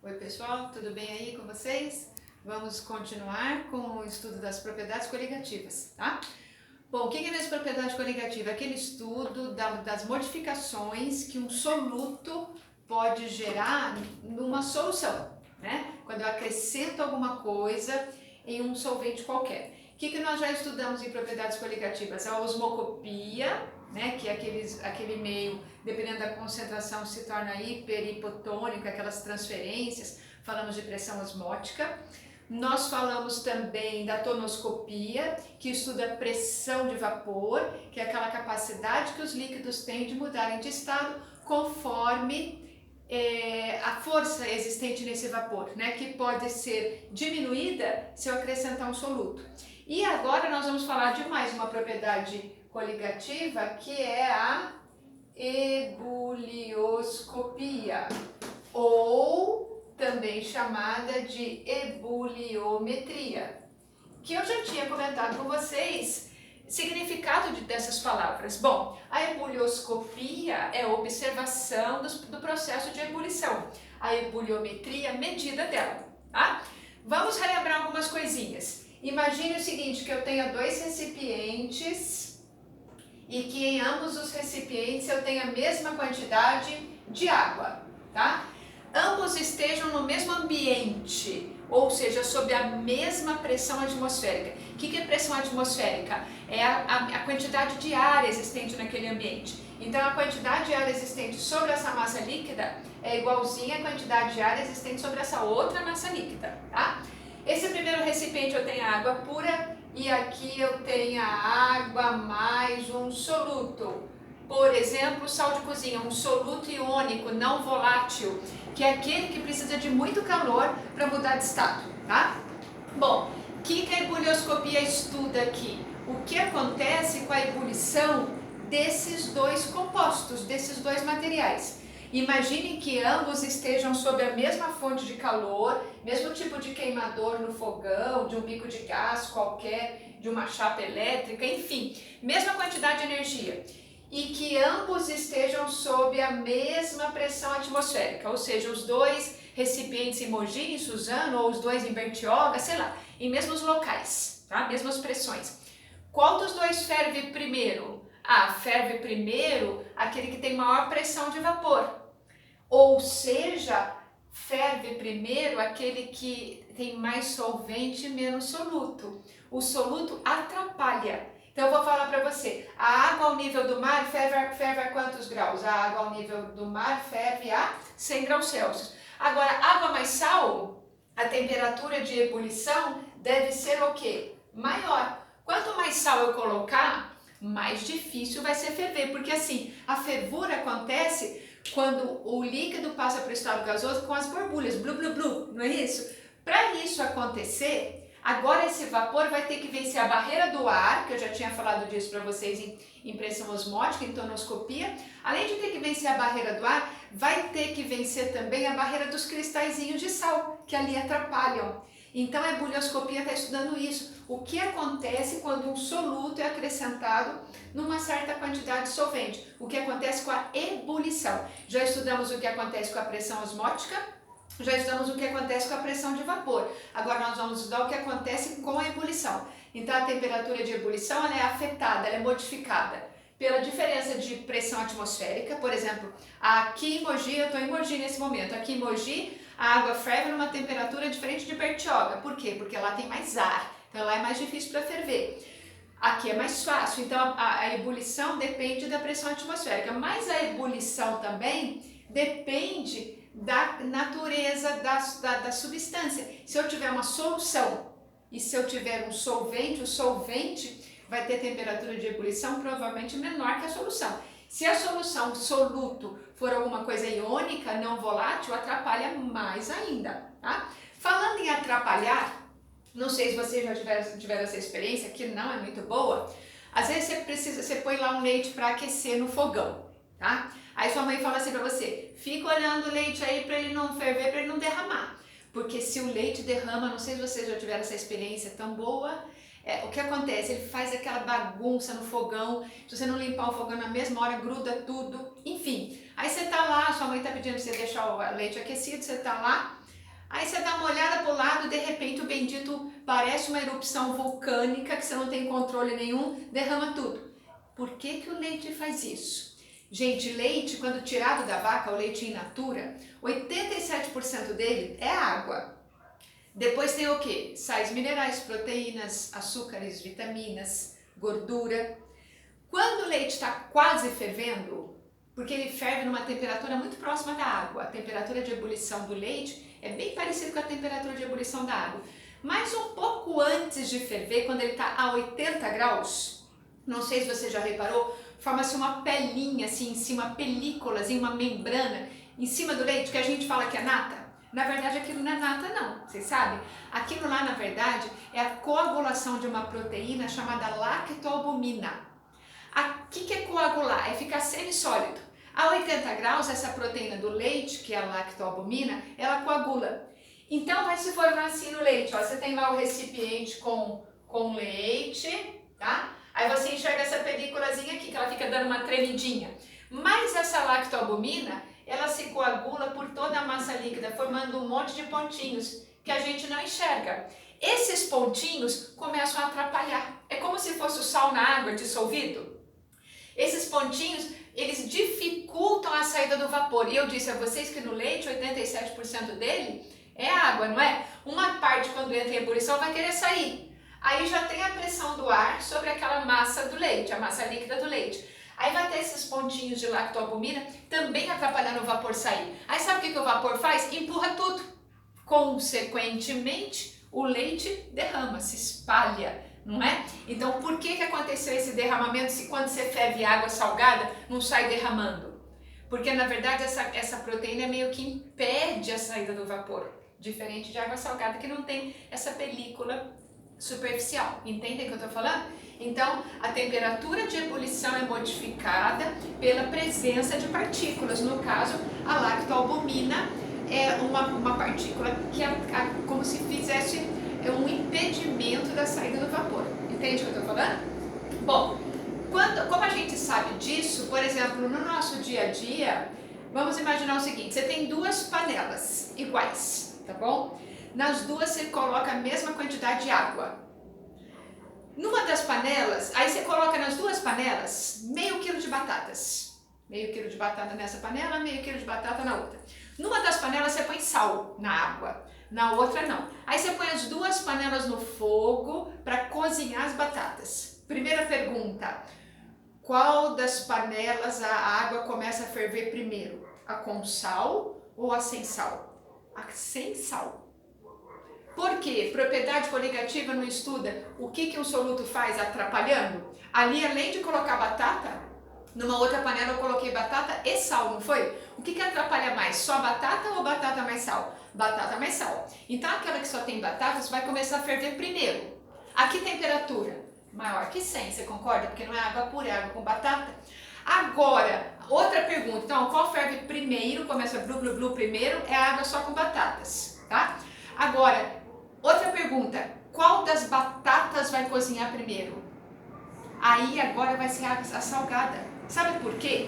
Oi pessoal, tudo bem aí com vocês? Vamos continuar com o estudo das propriedades coligativas, tá? Bom, o que é mesmo propriedade coligativa? É aquele estudo das modificações que um soluto pode gerar numa solução, né? Quando eu acrescento alguma coisa em um solvente qualquer. O que nós já estudamos em propriedades coligativas? A osmocopia, né? Que é aquele meio, dependendo da concentração, se torna hiper, hipotônico, aquelas transferências. Falamos de pressão osmótica. Nós falamos também da tonoscopia, que estuda a pressão de vapor, que é aquela capacidade que os líquidos têm de mudarem de estado conforme a força existente nesse vapor, né, que pode ser diminuída se eu acrescentar um soluto. E agora nós vamos falar de mais uma propriedade coligativa, que é a ebulioscopia, ou também chamada de ebuliometria, que eu já tinha comentado com vocês significado dessas palavras. Bom, a ebulioscopia é a observação do processo de ebulição, a ebuliometria, medida dela, tá? Vamos relembrar algumas coisinhas. Imagine o seguinte, que eu tenha dois recipientes e que em ambos os recipientes eu tenha a mesma quantidade de água, tá? Ambos estejam no mesmo ambiente, ou seja, sob a mesma pressão atmosférica. O que é pressão atmosférica? É a quantidade de ar existente naquele ambiente. Então, a quantidade de ar existente sobre essa massa líquida é igualzinha à quantidade de ar existente sobre essa outra massa líquida, tá? Esse primeiro recipiente eu tenho água pura e aqui eu tenho a água mais um soluto. Por exemplo, sal de cozinha, um soluto iônico não volátil, que é aquele que precisa de muito calor para mudar de estado, tá? Bom, o que a ebulioscopia estuda aqui? O que acontece com a ebulição desses dois compostos, desses dois materiais? Imagine que ambos estejam sob a mesma fonte de calor, mesmo tipo de queimador no fogão, de um bico de gás qualquer, de uma chapa elétrica, enfim, mesma quantidade de energia. E que ambos estejam sob a mesma pressão atmosférica, ou seja, os dois recipientes em Mogi, em Suzano, ou os dois em Bertioga, sei lá, em mesmos locais, tá? Mesmas pressões. Qual dos dois ferve primeiro? Ah, ferve primeiro aquele que tem maior pressão de vapor, ou seja, ferve primeiro aquele que tem mais solvente e menos soluto. O soluto atrapalha. Então eu vou falar para você, a água ao nível do mar ferve a quantos graus? A água ao nível do mar ferve a 100 graus Celsius. Agora, água mais sal, a temperatura de ebulição deve ser o quê? Maior. Quanto mais sal eu colocar, mais difícil vai ser ferver, porque assim, a fervura acontece quando o líquido passa para o estado gasoso com as borbulhas, blu, blu, blu, não é isso? Para isso acontecer, agora esse vapor vai ter que vencer a barreira do ar, que eu já tinha falado disso para vocês em pressão osmótica, em tonoscopia. Além de ter que vencer a barreira do ar, vai ter que vencer também a barreira dos cristalzinhos de sal, que ali atrapalham. Então a ebulioscopia está estudando isso. O que acontece quando um soluto é acrescentado numa certa quantidade de solvente? O que acontece com a ebulição? Já estudamos o que acontece com a pressão osmótica, já estudamos o que acontece com a pressão de vapor. Agora nós vamos estudar o que acontece com a ebulição. Então a temperatura de ebulição ela é afetada, ela é modificada pela diferença de pressão atmosférica. Por exemplo, aqui em Mogi, eu estou em Mogi nesse momento, aqui em Mogi a água ferve numa temperatura diferente de Bertioga. Por quê? Porque lá tem mais ar, então lá é mais difícil para ferver. Aqui é mais fácil, então a ebulição depende da pressão atmosférica, mas a ebulição também depende da natureza da substância. Se eu tiver uma solução e se eu tiver um solvente, o solvente vai ter temperatura de ebulição provavelmente menor que a solução. Se a solução, o soluto, for alguma coisa iônica, não volátil, atrapalha mais ainda, tá? Falando em atrapalhar, não sei se vocês já tiveram essa experiência, que não é muito boa. Às vezes você põe lá um leite para aquecer no fogão, tá? Aí sua mãe fala assim para você, fica olhando o leite aí para ele não ferver, para ele não derramar. Porque se o leite derrama, não sei se vocês já tiveram essa experiência tão boa, o que acontece? Ele faz aquela bagunça no fogão, se você não limpar o fogão na mesma hora, gruda tudo, enfim. Aí você tá lá, sua mãe tá pedindo pra você deixar o leite aquecido, você tá lá, Aí você dá uma olhada pro lado, de repente o bendito parece uma erupção vulcânica que você não tem controle nenhum, derrama tudo. Por que que o leite faz isso? Gente, leite, quando tirado da vaca, o leite in natura, 87% dele é água. Depois tem o quê? Sais minerais, proteínas, açúcares, vitaminas, gordura. Quando o leite está quase fervendo, porque ele ferve numa temperatura muito próxima da água, a temperatura de ebulição do leite é bem parecida com a temperatura de ebulição da água. Mas um pouco antes de ferver, quando ele está a 80 graus, não sei se você já reparou, forma-se uma pelinha assim em cima, películas, uma membrana em cima do leite, que a gente fala que é nata. Na verdade, aquilo não é nata não, vocês sabem? Aquilo lá, na verdade, é a coagulação de uma proteína chamada lactoalbumina. O que é coagular? É ficar semissólido. A 80 graus, essa proteína do leite, que é a lactoalbumina, ela coagula. Então, vai se formar assim no leite. Ó, você tem lá o recipiente com leite, tá? Aí você enxerga essa películazinha aqui, que ela fica dando uma tremidinha. Mas essa lactoalbumina, ela se coagula por toda a massa líquida, formando um monte de pontinhos que a gente não enxerga. Esses pontinhos começam a atrapalhar. É como se fosse o sal na água dissolvido. Esses pontinhos, eles dificultam a saída do vapor. E eu disse a vocês que no leite, 87% dele é água, não é? Uma parte, quando entra em ebulição, vai querer sair. Aí já tem a pressão do ar sobre aquela massa do leite, a massa líquida do leite. Aí vai ter esses pontinhos de lactoalbumina também atrapalhando o vapor sair. Aí sabe o que o vapor faz? Empurra tudo. Consequentemente, o leite derrama, se espalha, não é? Então, por que aconteceu esse derramamento se quando você ferve água salgada não sai derramando? Porque, na verdade, essa proteína meio que impede a saída do vapor, diferente de água salgada que não tem essa película superficial. Entendem o que eu estou falando? Então, a temperatura de ebulição é modificada pela presença de partículas. No caso, a lactoalbumina é uma partícula que como se fizesse um impedimento da saída do vapor. Entende o que eu estou falando? Bom, como a gente sabe disso, por exemplo, no nosso dia a dia, vamos imaginar o seguinte: você tem duas panelas iguais, tá bom? Nas duas você coloca a mesma quantidade de água. Numa das panelas, aí você coloca nas duas panelas meio quilo de batatas. Meio quilo de batata nessa panela, meio quilo de batata na outra. Numa das panelas você põe sal na água, na outra não. Aí você põe as duas panelas no fogo para cozinhar as batatas. Primeira pergunta: qual das panelas a água começa a ferver primeiro? A com sal ou a sem sal? A sem sal. Por quê? Propriedade coligativa não estuda o que um soluto faz atrapalhando? Ali, além de colocar batata, numa outra panela eu coloquei batata e sal, não foi? O que atrapalha mais? Só batata ou batata mais sal? Batata mais sal. Então aquela que só tem batatas vai começar a ferver primeiro. A que temperatura? Maior que 100, você concorda? Porque não é água pura, é água com batata. Agora, outra pergunta. Então, qual ferve primeiro? Começa blu blu blu primeiro, é a água só com batatas, tá? Agora, outra pergunta: qual das batatas vai cozinhar primeiro? Aí agora vai ser a salgada. Sabe por quê?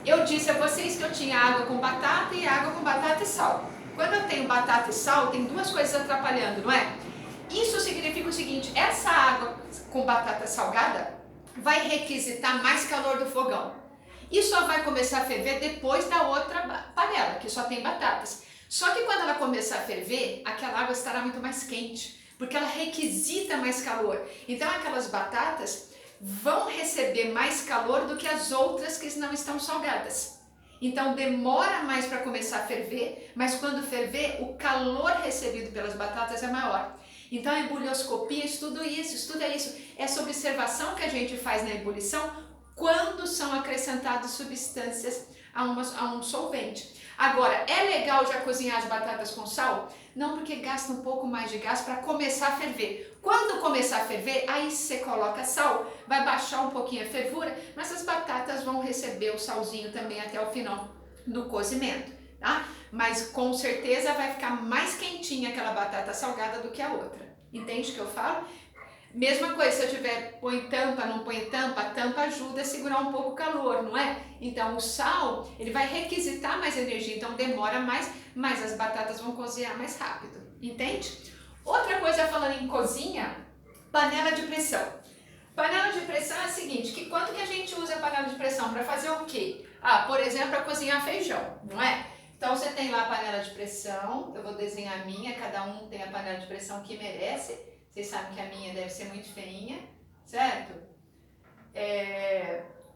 Eu disse a vocês que eu tinha água com batata e água com batata e sal. Quando eu tenho batata e sal, tem duas coisas atrapalhando, não é? Isso significa o seguinte: essa água com batata salgada vai requisitar mais calor do fogão. E só vai começar a ferver depois da outra panela, que só tem batatas. Só que quando ela começar a ferver, aquela água estará muito mais quente, porque ela requisita mais calor. Então aquelas batatas vão receber mais calor do que as outras que não estão salgadas. Então demora mais para começar a ferver, mas quando ferver, o calor recebido pelas batatas é maior. Então a ebulioscopia estuda isso. Essa observação que a gente faz na ebulição quando são acrescentadas substâncias a um solvente. Agora, é legal já cozinhar as batatas com sal? Não, porque gasta um pouco mais de gás para começar a ferver. Quando começar a ferver, aí você coloca sal, vai baixar um pouquinho a fervura, mas as batatas vão receber o salzinho também até o final do cozimento, tá? Mas com certeza vai ficar mais quentinha aquela batata salgada do que a outra. Entende o que eu falo? Mesma coisa, se eu tiver põe tampa, não põe tampa, a tampa ajuda a segurar um pouco o calor, não é? Então o sal, ele vai requisitar mais energia, então demora mais, mas as batatas vão cozinhar mais rápido, entende? Outra coisa falando em cozinha, panela de pressão. Panela de pressão é a seguinte, que quanto que a gente usa a panela de pressão para fazer o quê? Ah, por exemplo, para cozinhar feijão, não é? Então você tem lá a panela de pressão, eu vou desenhar a minha, cada um tem a panela de pressão que merece. Vocês sabem que a minha deve ser muito feinha, certo?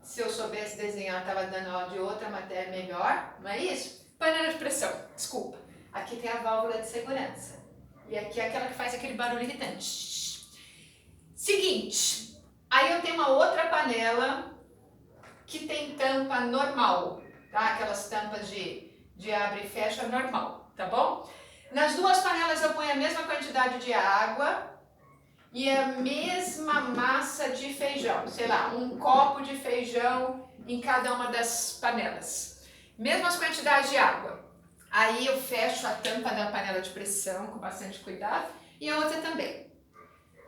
Se eu soubesse desenhar, estava dando aula de outra matéria melhor, não é isso? Panela de pressão, desculpa. Aqui tem a válvula de segurança. E aqui é aquela que faz aquele barulho irritante. Seguinte, aí eu tenho uma outra panela que tem tampa normal, tá? Aquelas tampas de abre e fecha normal, tá bom? Nas duas panelas eu ponho a mesma quantidade de água e a mesma massa de feijão, sei lá, um copo de feijão em cada uma das panelas. Mesmas quantidades de água. Aí eu fecho a tampa da panela de pressão com bastante cuidado e a outra também.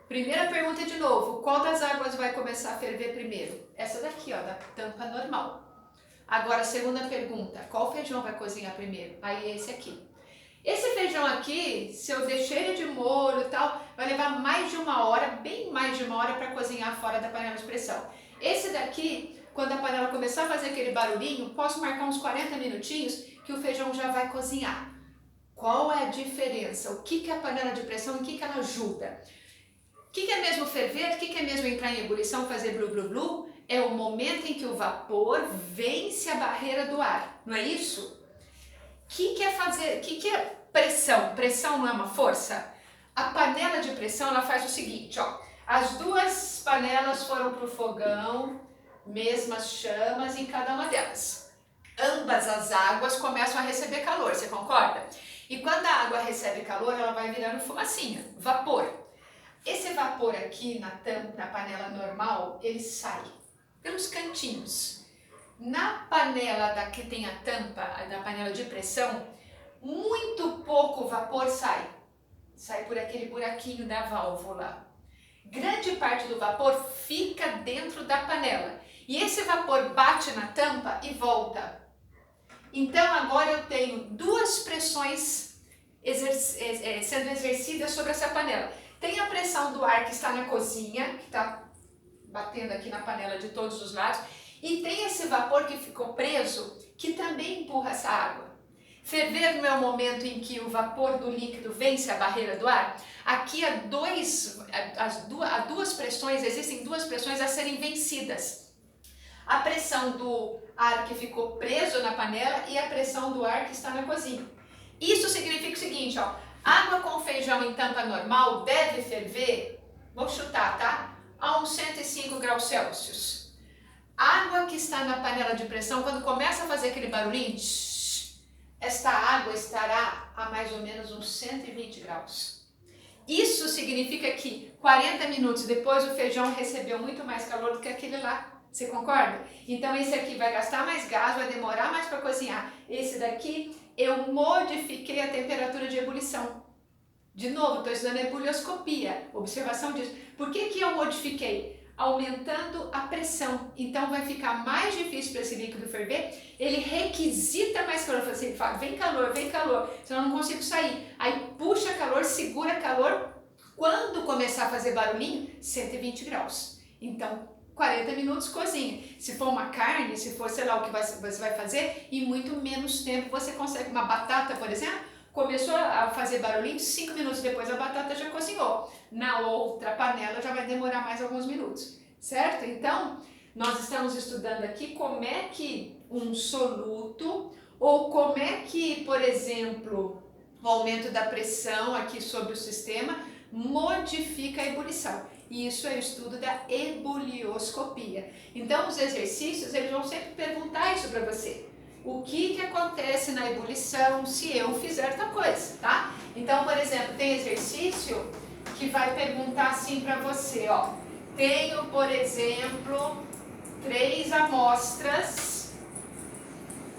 Primeira pergunta de novo, qual das águas vai começar a ferver primeiro? Essa daqui, ó, da tampa normal. Agora, segunda pergunta, qual feijão vai cozinhar primeiro? Aí esse aqui. Esse feijão aqui, se eu deixar ele de molho e tal, vai levar mais de uma hora, bem mais de uma hora para cozinhar fora da panela de pressão. Esse daqui, quando a panela começar a fazer aquele barulhinho, posso marcar uns 40 minutinhos que o feijão já vai cozinhar. Qual é a diferença? O que é a panela de pressão e o que ela ajuda? O que é mesmo ferver? O que é mesmo entrar em ebulição, fazer blu blu blu? É o momento em que o vapor vence a barreira do ar, não é isso? O que é pressão? Pressão não é uma força? A panela de pressão ela faz o seguinte, ó. As duas panelas foram para o fogão, mesmas chamas em cada uma delas. Ambas as águas começam a receber calor, você concorda? E quando a água recebe calor, ela vai virando fumacinha, vapor. Esse vapor aqui na panela normal, ele sai pelos cantinhos. Na panela que tem a tampa, da panela de pressão, muito pouco vapor sai. Sai por aquele buraquinho da válvula. Grande parte do vapor fica dentro da panela. E esse vapor bate na tampa e volta. Então agora eu tenho duas pressões sendo exercidas sobre essa panela. Tem a pressão do ar que está na cozinha, que está batendo aqui na panela de todos os lados. E tem esse vapor que ficou preso, que também empurra essa água. Ferver não é o momento em que o vapor do líquido vence a barreira do ar? Aqui há duas pressões, existem duas pressões a serem vencidas. A pressão do ar que ficou preso na panela e a pressão do ar que está na cozinha. Isso significa o seguinte, ó, água com feijão em tampa normal deve ferver, vou chutar, tá? A uns 105 graus Celsius. Água que está na panela de pressão, quando começa a fazer aquele barulhinho, esta água estará a mais ou menos uns 120 graus. Isso significa que 40 minutos depois o feijão recebeu muito mais calor do que aquele lá. Você concorda? Então esse aqui vai gastar mais gás, vai demorar mais para cozinhar. Esse daqui eu modifiquei a temperatura de ebulição. De novo, estou estudando ebulioscopia, observação disso. Por que eu modifiquei? Aumentando a pressão. Então vai ficar mais difícil para esse líquido ferver. Ele requisita mais calor. Você fala, vem calor, senão eu não consigo sair. Aí puxa calor, segura calor. Quando começar a fazer barulhinho, 120 graus. Então, 40 minutos cozinha. Se for uma carne, se for, sei lá, o que você vai fazer, em muito menos tempo você consegue. Uma batata, por exemplo, começou a fazer barulhinho, 5 minutos depois a batata já cozinhou. Na outra panela já vai demorar mais alguns minutos, certo? Então, nós estamos estudando aqui como é que um soluto, ou como é que, por exemplo, o aumento da pressão aqui sobre o sistema modifica a ebulição. E isso é o estudo da ebulioscopia. Então, os exercícios, eles vão sempre perguntar isso para você. O que acontece na ebulição se eu fizer tal coisa, tá? Então, por exemplo, tem exercício que vai perguntar assim para você, ó. Tenho, por exemplo, 3 amostras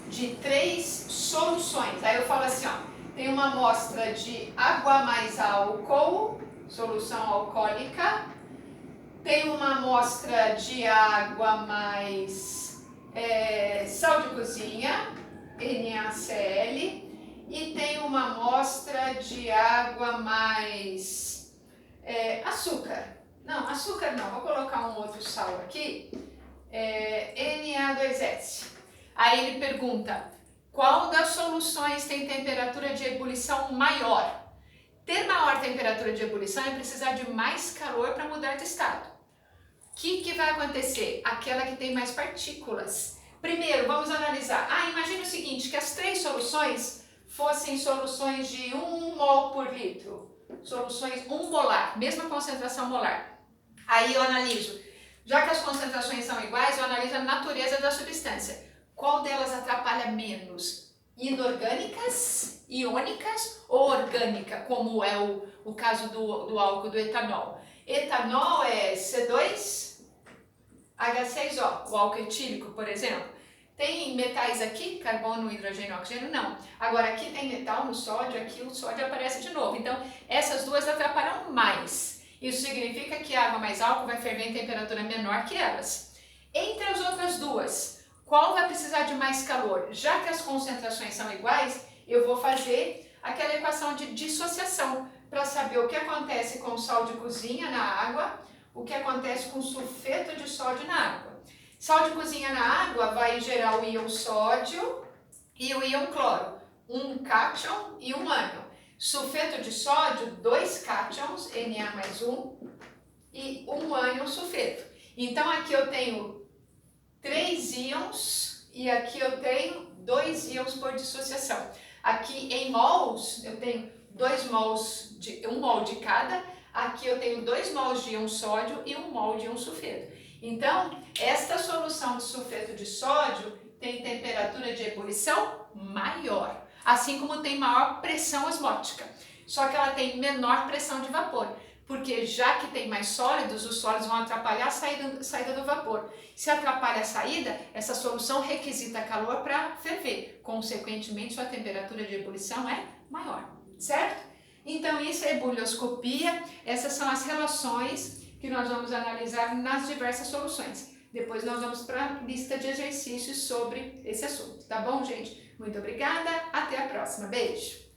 de 3 soluções. Aí eu falo assim, ó, tem uma amostra de água mais álcool, solução alcoólica, tem uma amostra de água mais sal de cozinha, NaCl, e tem uma amostra de água mais açúcar. Não, açúcar não, vou colocar um outro sal aqui, Na2S. Aí ele pergunta, qual das soluções tem temperatura de ebulição maior? Ter maior temperatura de ebulição é precisar de mais calor para mudar de estado. O que vai acontecer? Aquela que tem mais partículas. Primeiro, vamos analisar. Imagine o seguinte, que as três soluções fossem soluções de 1 mol por litro. Soluções 1 molar, mesma concentração molar. Aí eu analiso. Já que as concentrações são iguais, eu analiso a natureza da substância. Qual delas atrapalha menos? Inorgânicas, iônicas ou orgânica, como é o caso do álcool do etanol? Etanol é C2H6O, o álcool etílico, por exemplo. Tem metais aqui, carbono, hidrogênio, oxigênio? Não. Agora aqui tem metal no sódio, aqui o sódio aparece de novo. Então essas duas atrapalham mais. Isso significa que a água mais álcool vai ferver em temperatura menor que elas. Entre as outras duas, qual vai precisar de mais calor? Já que as concentrações são iguais, eu vou fazer aquela equação de dissociação para saber o que acontece com o sal de cozinha na água, o que acontece com o sulfeto de sódio na água. Sal de cozinha na água vai gerar o íon sódio e o íon cloro, um cátion e um ânion. Sulfeto de sódio, 2 cátions, Na+1, e um ânion sulfeto. Então aqui eu tenho 3 íons e aqui eu tenho 2 íons por dissociação. Aqui em mols eu tenho 2 mols, 1 mol de cada, aqui eu tenho 2 mols de íon sódio e 1 mol de íon sulfeto. Então, esta solução de sulfeto de sódio tem temperatura de ebulição maior, assim como tem maior pressão osmótica, só que ela tem menor pressão de vapor, porque já que tem mais sólidos, os sólidos vão atrapalhar a saída do vapor. Se atrapalha a saída, essa solução requisita calor para ferver, consequentemente sua temperatura de ebulição é maior, certo? Então isso é ebulioscopia, essas são as relações que nós vamos analisar nas diversas soluções. Depois nós vamos para a lista de exercícios sobre esse assunto, tá bom, gente? Muito obrigada, até a próxima, beijo!